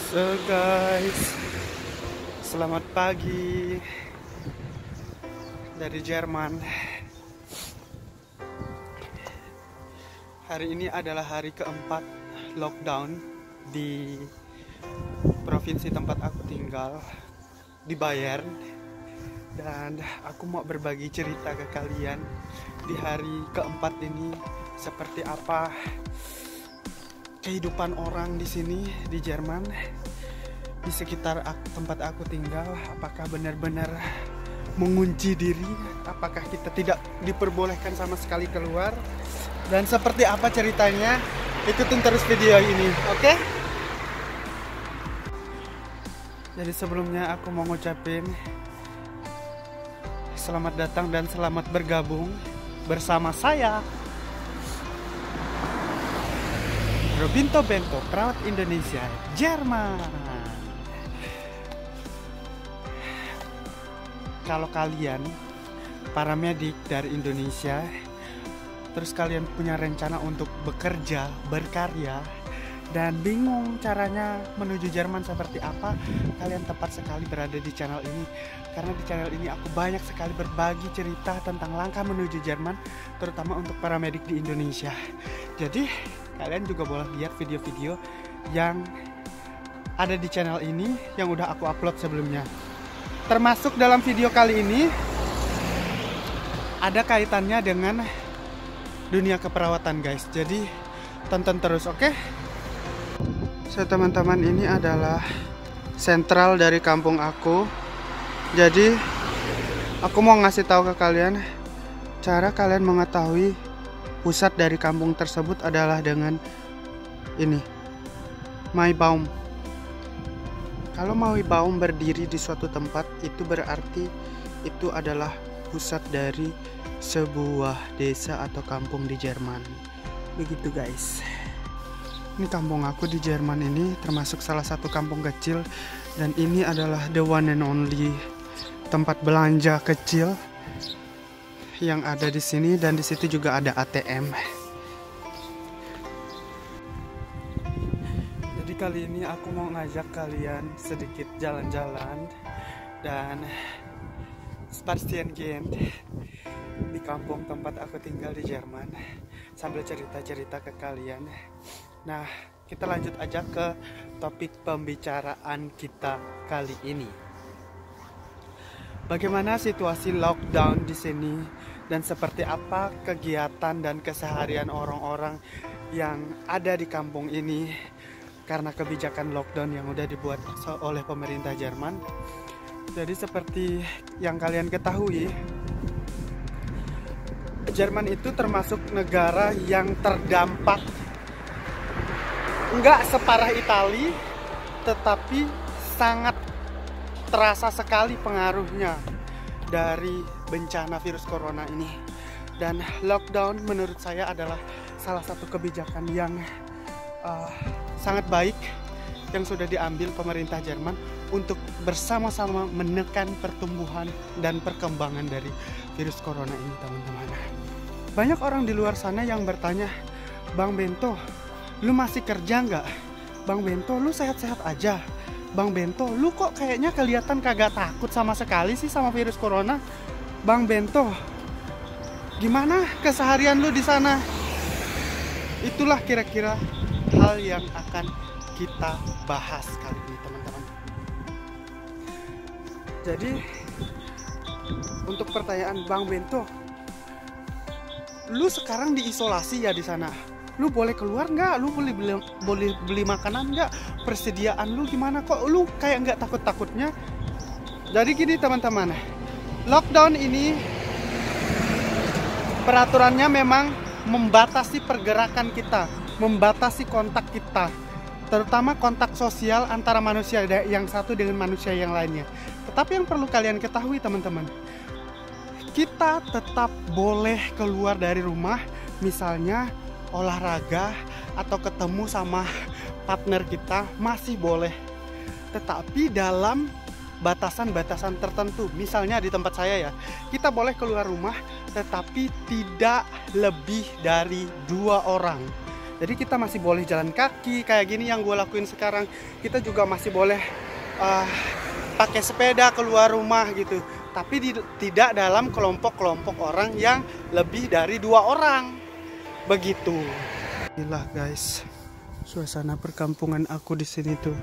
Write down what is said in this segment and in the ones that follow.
So guys, selamat pagi dari Jerman. Hari ini adalah hari keempat lockdown di provinsi tempat aku tinggal, di Bayern. Dan aku mau berbagi cerita ke kalian di hari keempat ini, seperti apa kehidupan orang di sini di Jerman, di sekitar tempat aku tinggal. Apakah benar-benar mengunci diri? Apakah kita tidak diperbolehkan sama sekali keluar? Dan seperti apa ceritanya? Ikutin terus video ini, oke? Jadi sebelumnya aku mau ngucapin selamat datang dan selamat bergabung bersama saya, Robinto Bento, perawat Indonesia, Jerman. Kalau kalian para medik dari Indonesia, terus kalian punya rencana untuk bekerja, berkarya, dan bingung caranya menuju Jerman seperti apa, kalian tepat sekali berada di channel ini. Karena di channel ini aku banyak sekali berbagi cerita tentang langkah menuju Jerman, terutama untuk para medik di Indonesia. Jadi kalian juga boleh lihat video-video yang ada di channel ini yang udah aku upload sebelumnya. Termasuk dalam video kali ini ada kaitannya dengan dunia keperawatan guys. Jadi tonton terus, oke? So teman-teman, ini adalah sentral dari kampung aku. Jadi aku mau ngasih tahu ke kalian cara kalian mengetahui pusat dari kampung tersebut adalah dengan ini, Maibaum. Kalau Maibaum berdiri di suatu tempat, itu berarti itu adalah pusat dari sebuah desa atau kampung di Jerman. Begitu guys. Ini kampung aku di Jerman ini termasuk salah satu kampung kecil, dan ini adalah the one and only tempat belanja kecil yang ada di sini, dan di situ juga ada ATM. Jadi kali ini aku mau ngajak kalian sedikit jalan-jalan dan spazieren gehen di kampung tempat aku tinggal di Jerman, sambil cerita-cerita ke kalian. Nah, kita lanjut aja ke topik pembicaraan kita kali ini. Bagaimana situasi lockdown di sini dan seperti apa kegiatan dan keseharian orang-orang yang ada di kampung ini karena kebijakan lockdown yang udah dibuat oleh pemerintah Jerman. Jadi seperti yang kalian ketahui, Jerman itu termasuk negara yang terdampak enggak separah Italia, tetapi sangat terasa sekali pengaruhnya dari bencana virus corona ini. Dan lockdown menurut saya adalah salah satu kebijakan yang sangat baik yang sudah diambil pemerintah Jerman untuk bersama-sama menekan pertumbuhan dan perkembangan dari virus corona ini, teman-teman. Banyak orang di luar sana yang bertanya, Bang Bento, lu masih kerja nggak? Bang Bento, lu sehat-sehat aja? Bang Bento, lu kok kayaknya kelihatan kagak takut sama sekali sih sama virus corona? Bang Bento, gimana keseharian lu di sana? Itulah kira-kira hal yang akan kita bahas kali ini, teman-teman. Jadi untuk pertanyaan Bang Bento, lu sekarang diisolasi ya di sana? Lu boleh keluar nggak? Lu boleh beli makanan nggak? Persediaan lu gimana? Kok lu kayak nggak takut-takutnya? Jadi gini teman-teman, lockdown ini peraturannya memang membatasi pergerakan kita, membatasi kontak kita, terutama kontak sosial antara manusia yang satu dengan manusia yang lainnya. Tetapi yang perlu kalian ketahui teman-teman, kita tetap boleh keluar dari rumah, misalnya olahraga atau ketemu sama partner kita masih boleh, tetapi dalam batasan-batasan tertentu. Misalnya di tempat saya ya, kita boleh keluar rumah tetapi tidak lebih dari 2 orang. Jadi kita masih boleh jalan kaki kayak gini yang gue lakuin sekarang. Kita juga masih boleh pakai sepeda keluar rumah gitu. Tapi tidak dalam kelompok-kelompok orang yang lebih dari 2 orang. Begitu. Inilah guys, suasana perkampungan aku di sini tuh.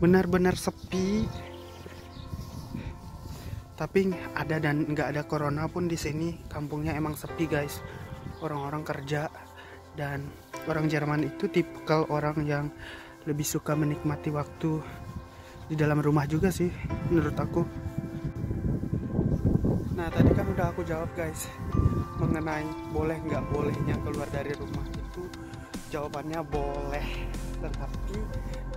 Benar-benar sepi. Tapi ada dan nggak ada corona pun di sini, kampungnya emang sepi guys. Orang-orang kerja, dan orang Jerman itu tipikal orang yang lebih suka menikmati waktu di dalam rumah juga sih menurut aku. Nah tadi kan udah aku jawab guys mengenai boleh nggak bolehnya keluar dari rumah. Itu jawabannya boleh, tetapi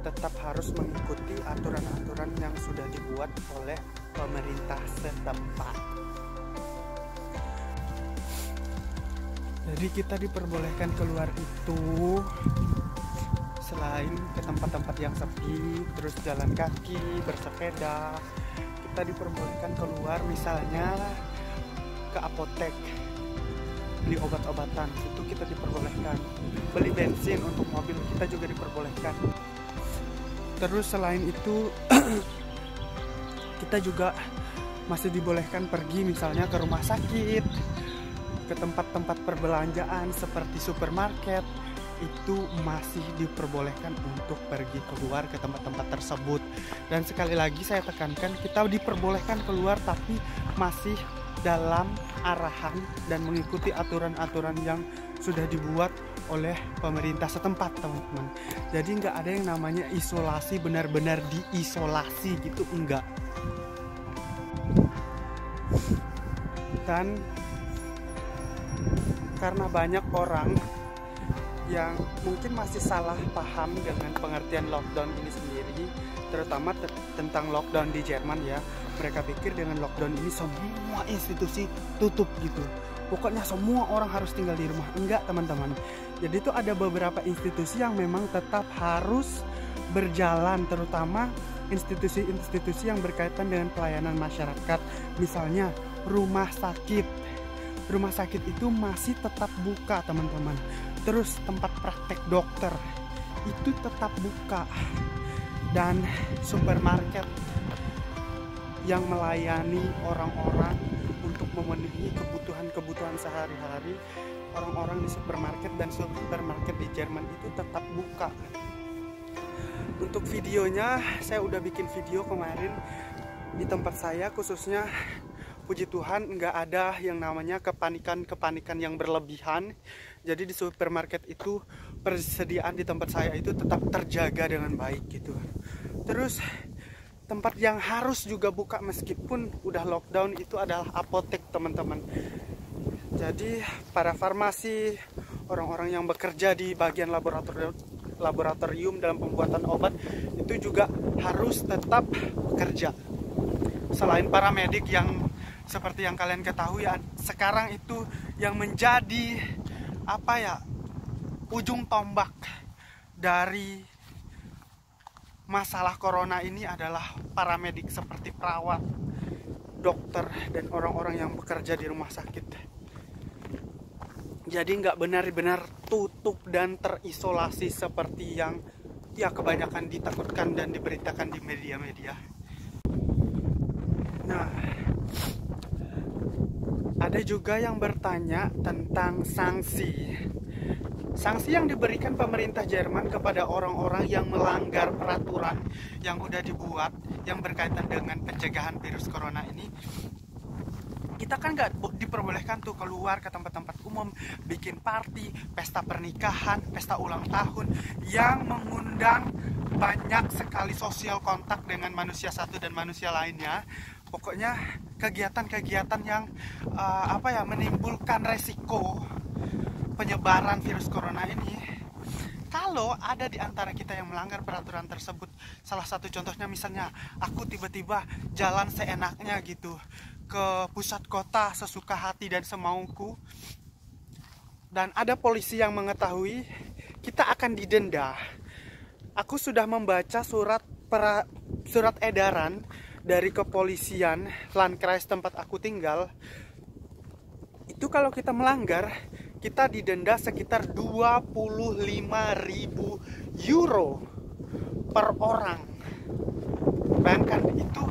tetap harus mengikuti aturan-aturan yang sudah dibuat oleh pemerintah setempat. Jadi kita diperbolehkan keluar itu selain ke tempat-tempat yang sepi, terus jalan kaki, bersepeda. Kita diperbolehkan keluar misalnya ke apotek, beli obat-obatan, itu kita diperbolehkan. Beli bensin untuk mobil kita juga diperbolehkan. Terus selain itu kita juga masih dibolehkan pergi misalnya ke rumah sakit, ke tempat-tempat perbelanjaan seperti supermarket. Itu masih diperbolehkan untuk pergi keluar ke tempat-tempat tersebut. Dan sekali lagi saya tekankan, kita diperbolehkan keluar tapi masih dalam arahan dan mengikuti aturan-aturan yang sudah dibuat oleh pemerintah setempat, teman-teman. Jadi nggak ada yang namanya isolasi, benar-benar diisolasi gitu, enggak. Dan karena banyak orang yang mungkin masih salah paham dengan pengertian lockdown ini sendiri, terutama tentang lockdown di Jerman ya. Mereka pikir dengan lockdown ini semua institusi tutup gitu. Pokoknya semua orang harus tinggal di rumah. Enggak teman-teman. Jadi itu ada beberapa institusi yang memang tetap harus berjalan, terutama institusi-institusi yang berkaitan dengan pelayanan masyarakat. Misalnya rumah sakit. Rumah sakit itu masih tetap buka teman-teman. Terus tempat praktek dokter itu tetap buka. Dan supermarket yang melayani orang-orang untuk memenuhi kebutuhan sehari-hari. Orang-orang di supermarket dan supermarket di Jerman itu tetap buka. Untuk videonya saya udah bikin video kemarin di tempat saya, khususnya puji Tuhan nggak ada yang namanya kepanikan yang berlebihan. Jadi di supermarket itu persediaan di tempat saya itu tetap terjaga dengan baik gitu. Terus tempat yang harus juga buka meskipun udah lockdown itu adalah apotek teman-teman. Jadi para farmasi, orang-orang yang bekerja di bagian laboratorium dalam pembuatan obat itu juga harus tetap bekerja. Selain para medik yang seperti yang kalian ketahui ya, sekarang itu yang menjadi ujung tombak dari masalah corona ini adalah para medik seperti perawat, dokter, dan orang-orang yang bekerja di rumah sakit. Jadi nggak benar-benar tutup dan terisolasi seperti yang ya kebanyakan ditakutkan dan diberitakan di media-media. Nah, ada juga yang bertanya tentang sanksi. Sanksi yang diberikan pemerintah Jerman kepada orang-orang yang melanggar peraturan yang udah dibuat yang berkaitan dengan pencegahan virus corona ini. Kita kan nggak diperbolehkan tuh keluar ke tempat-tempat umum, bikin party, pesta pernikahan, pesta ulang tahun yang mengundang banyak sekali sosial kontak dengan manusia satu dan manusia lainnya. Pokoknya kegiatan-kegiatan yang menimbulkan resiko penyebaran virus corona ini. Kalau ada di antara kita yang melanggar peraturan tersebut, salah satu contohnya misalnya aku tiba-tiba jalan seenaknya gitu ke pusat kota sesuka hati dan semauku, dan ada polisi yang mengetahui, kita akan didenda. Aku sudah membaca surat edaran dari kepolisian Landkreis tempat aku tinggal. Itu kalau kita melanggar, kita didenda sekitar 25.000 euro per orang. Bayangkan itu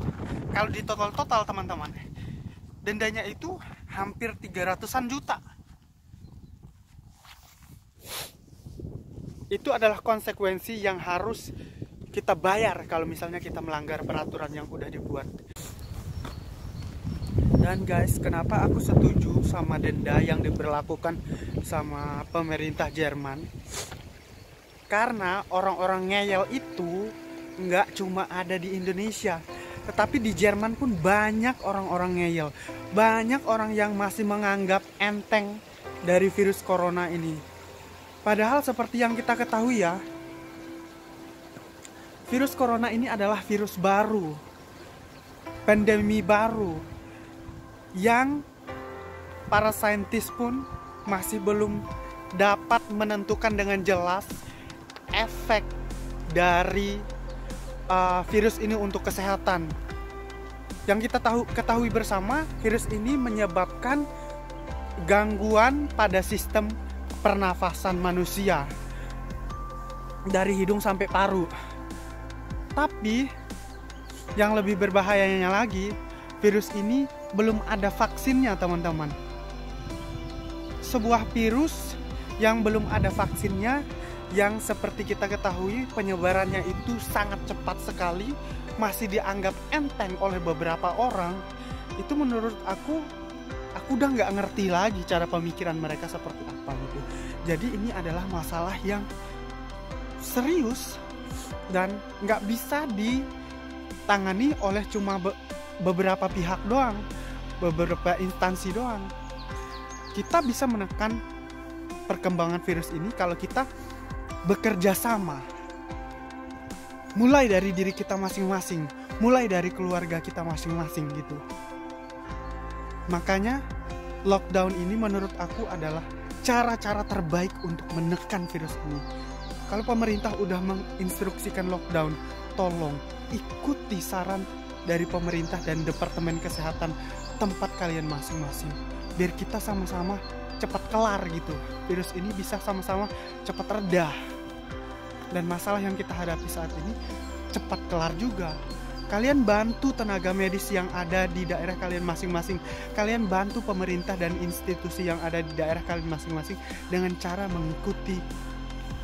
kalau di total teman-teman, dendanya itu hampir 300-an juta. Itu adalah konsekuensi yang harus kita bayar kalau misalnya kita melanggar peraturan yang udah dibuat. Dan guys, kenapa aku setuju sama denda yang diberlakukan sama pemerintah Jerman? Karena orang-orang ngeyel itu nggak cuma ada di Indonesia, tetapi di Jerman pun banyak orang-orang ngeyel. Banyak orang yang masih menganggap enteng dari virus corona ini. Padahal seperti yang kita ketahui ya, virus corona ini adalah virus baru, pandemi baru, yang para saintis pun masih belum dapat menentukan dengan jelas efek dari virus ini untuk kesehatan. Yang kita ketahui bersama, virus ini menyebabkan gangguan pada sistem pernafasan manusia dari hidung sampai paru. Tapi yang lebih berbahayanya lagi, virus ini belum ada vaksinnya teman-teman. Sebuah virus yang belum ada vaksinnya, yang seperti kita ketahui penyebarannya itu sangat cepat sekali, masih dianggap enteng oleh beberapa orang. Itu menurut aku udah nggak ngerti lagi cara pemikiran mereka seperti apa gitu. Jadi ini adalah masalah yang serius dan nggak bisa ditangani oleh cuma beberapa pihak doang, beberapa instansi doang. Kita bisa menekan perkembangan virus ini kalau kita bekerja sama. Mulai dari diri kita masing-masing, mulai dari keluarga kita masing-masing gitu. Makanya lockdown ini menurut aku adalah cara-cara terbaik untuk menekan virus ini. Kalau pemerintah udah menginstruksikan lockdown, tolong ikuti saran dari pemerintah dan Departemen Kesehatan tempat kalian masing-masing, biar kita sama-sama cepat kelar gitu. Virus ini bisa sama-sama cepat reda, dan masalah yang kita hadapi saat ini cepat kelar juga. Kalian bantu tenaga medis yang ada di daerah kalian masing-masing. Kalian bantu pemerintah dan institusi yang ada di daerah kalian masing-masing dengan cara mengikuti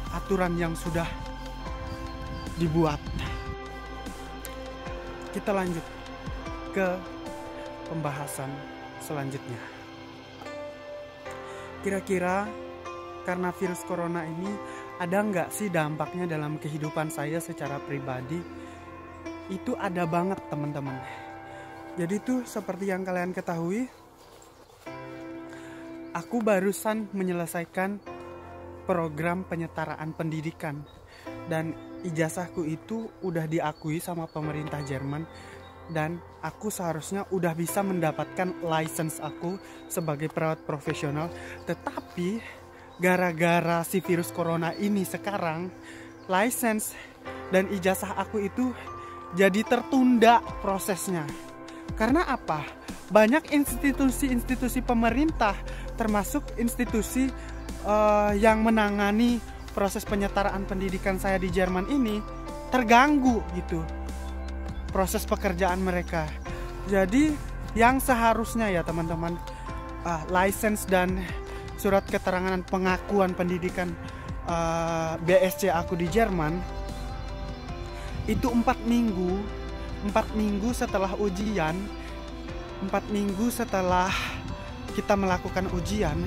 aturan yang sudah dibuat. Kita lanjut ke pembahasan selanjutnya. Kira-kira karena virus corona ini ada nggak sih dampaknya dalam kehidupan saya secara pribadi? Itu ada banget teman-teman. Jadi tuh seperti yang kalian ketahui, aku barusan menyelesaikan program penyetaraan pendidikan, dan ijazahku itu udah diakui sama pemerintah Jerman, dan aku seharusnya udah bisa mendapatkan license aku sebagai perawat profesional. Tetapi gara-gara si virus corona ini sekarang, license dan ijazah aku itu jadi tertunda prosesnya. Karena apa? Banyak institusi-institusi pemerintah, termasuk institusi yang menangani proses penyetaraan pendidikan saya di Jerman ini, terganggu gitu proses pekerjaan mereka. Jadi yang seharusnya ya teman-teman, license dan surat keterangan pengakuan pendidikan BSc aku di Jerman itu 4 minggu setelah ujian, 4 minggu setelah kita melakukan ujian,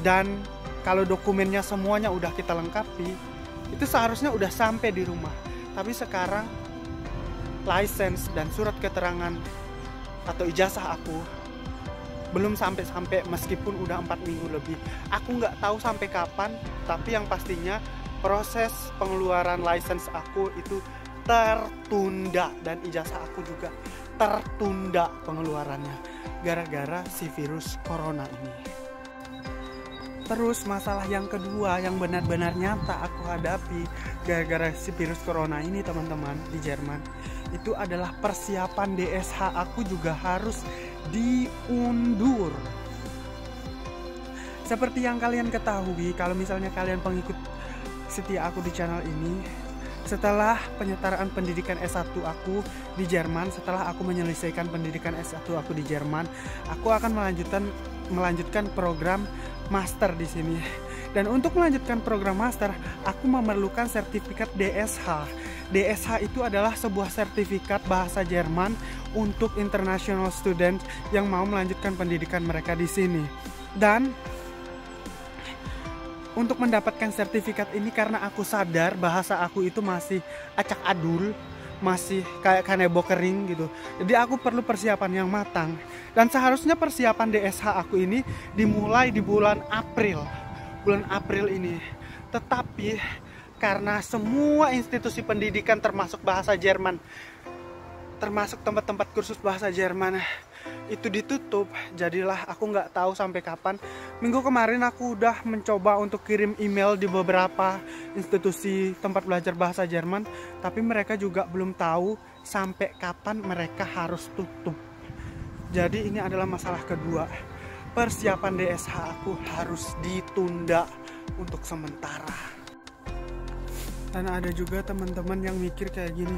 dan kalau dokumennya semuanya udah kita lengkapi, itu seharusnya udah sampai di rumah. Tapi sekarang license dan surat keterangan atau ijazah aku belum sampai meskipun udah 4 minggu lebih. Aku nggak tahu sampai kapan, tapi yang pastinya proses pengeluaran license aku itu tertunda, dan ijazah aku juga tertunda pengeluarannya gara-gara si virus corona ini. Terus masalah yang kedua yang benar-benar nyata aku hadapi gara-gara si virus corona ini teman-teman di Jerman, itu adalah persiapan DSH aku juga harus diundur. Seperti yang kalian ketahui, kalau misalnya kalian pengikut setia aku di channel ini, setelah penyetaraan pendidikan S1 aku di Jerman, setelah aku menyelesaikan pendidikan S1 aku di Jerman, aku akan melanjutkan program master di sini. Dan untuk melanjutkan program master, aku memerlukan sertifikat DSH. DSH itu adalah sebuah sertifikat bahasa Jerman untuk international student yang mau melanjutkan pendidikan mereka di sini. Dan untuk mendapatkan sertifikat ini, karena aku sadar bahasa aku itu masih acak adul, masih kayak kanebo kering gitu. Jadi aku perlu persiapan yang matang. Dan seharusnya persiapan DSH aku ini dimulai di bulan April ini. Tetapi karena semua institusi pendidikan termasuk bahasa Jerman, termasuk tempat-tempat kursus bahasa Jerman itu ditutup, jadilah aku nggak tahu sampai kapan. Minggu kemarin aku udah mencoba untuk kirim email di beberapa institusi tempat belajar bahasa Jerman, tapi mereka juga belum tahu sampai kapan mereka harus tutup. Jadi ini adalah masalah kedua, persiapan DSH aku harus ditunda untuk sementara. Dan ada juga teman-teman yang mikir kayak gini,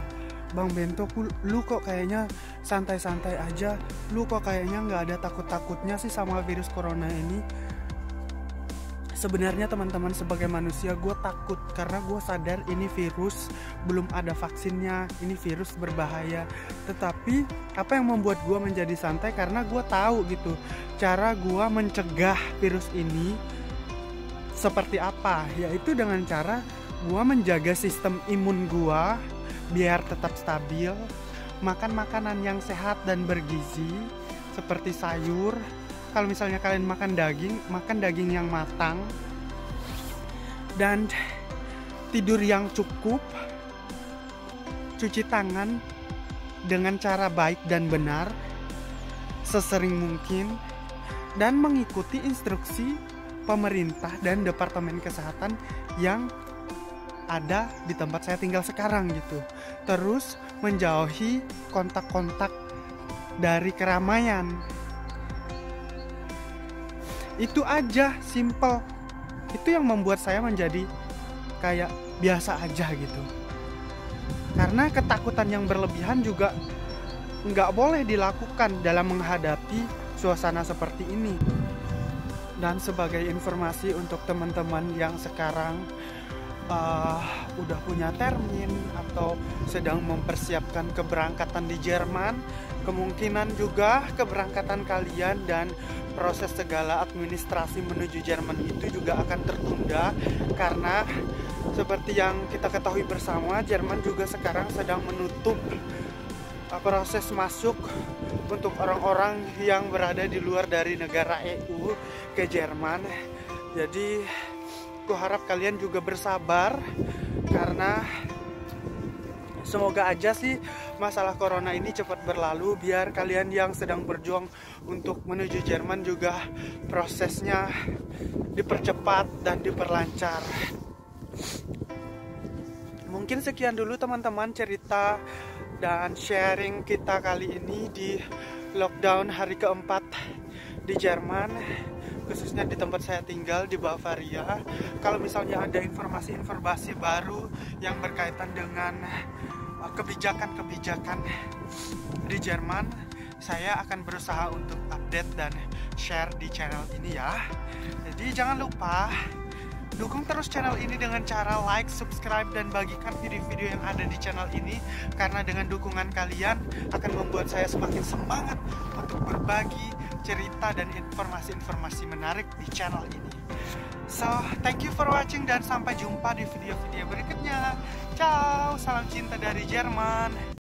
Bang Bento, lu kok kayaknya santai-santai aja, lu kok kayaknya nggak ada takut-takutnya sih sama virus corona ini. Sebenarnya teman-teman, sebagai manusia gue takut karena gue sadar ini virus, belum ada vaksinnya, ini virus berbahaya. Tetapi apa yang membuat gue menjadi santai, karena gue tahu gitu cara gue mencegah virus ini seperti apa, yaitu dengan cara gue menjaga sistem imun gue biar tetap stabil, makan makanan yang sehat dan bergizi seperti sayur. Kalau misalnya kalian makan daging yang matang, dan tidur yang cukup, cuci tangan dengan cara baik dan benar sesering mungkin, dan mengikuti instruksi pemerintah dan Departemen Kesehatan yang ada di tempat saya tinggal sekarang gitu. Terus menjauhi kontak-kontak dari keramaian. Itu aja, simple. Itu yang membuat saya menjadi kayak biasa aja gitu. Karena ketakutan yang berlebihan juga nggak boleh dilakukan dalam menghadapi suasana seperti ini. Dan sebagai informasi untuk teman-teman yang sekarang udah punya termin atau sedang mempersiapkan keberangkatan di Jerman, kemungkinan juga keberangkatan kalian dan proses segala administrasi menuju Jerman itu juga akan tertunda, karena seperti yang kita ketahui bersama, Jerman juga sekarang sedang menutup proses masuk untuk orang-orang yang berada di luar dari negara EU ke Jerman. Jadi aku harap kalian juga bersabar, karena semoga aja sih masalah corona ini cepat berlalu, biar kalian yang sedang berjuang untuk menuju Jerman juga prosesnya dipercepat dan diperlancar. Mungkin sekian dulu teman-teman cerita dan sharing kita kali ini di lockdown hari keempat di Jerman, khususnya di tempat saya tinggal di Bavaria. Kalau misalnya ada informasi-informasi baru yang berkaitan dengan kebijakan-kebijakan di Jerman, saya akan berusaha untuk update dan share di channel ini ya. Jadi jangan lupa dukung terus channel ini dengan cara like, subscribe, dan bagikan video-video yang ada di channel ini, karena dengan dukungan kalian akan membuat saya semakin semangat untuk berbagi cerita dan informasi-informasi menarik di channel ini. So, thank you for watching dan sampai jumpa di video-video berikutnya. Ciao, salam cinta dari Jerman.